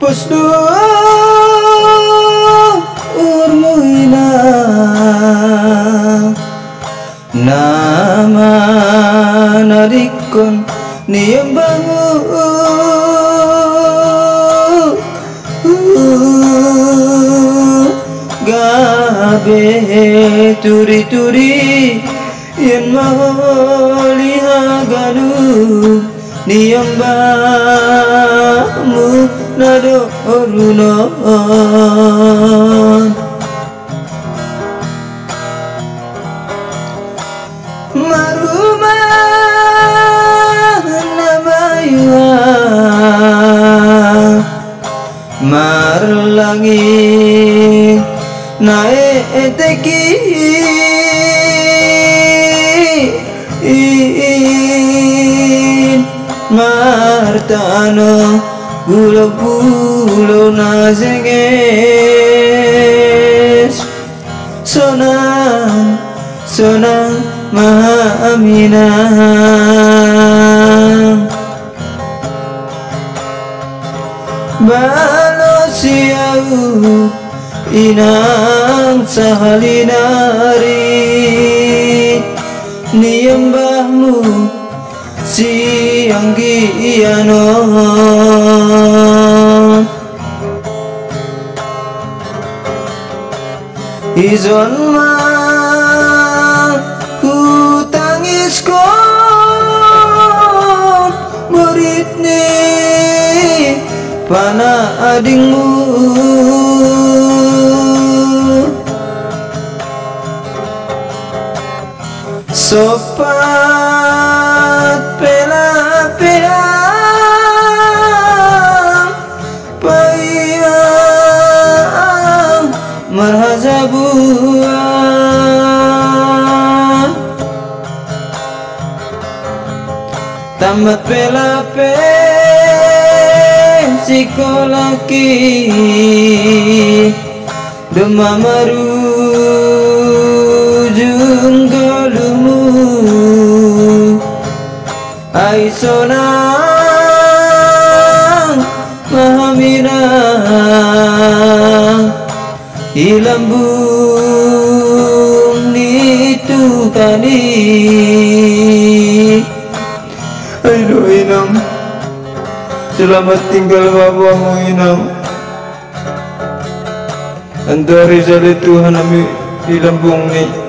Pusdu urmuina nama narikon niyambangu gabe turi-turi yen maholiagalu niyambamu nado orunon maruma namayua marlangi naeteki martano gulo nazenges sonang mahaminang balosiau inang sahalinari niyambahmu siang giano izon ku tangis kon murid ni pana adingmu sopat pela-peang payang marhazabuan tamat pela-pe sikolaki demamaru junggalumu aisonang mahaminang ilambung nitukani aduh inang selamat tinggal babamu inang antari dari Tuhan kami di lambung ni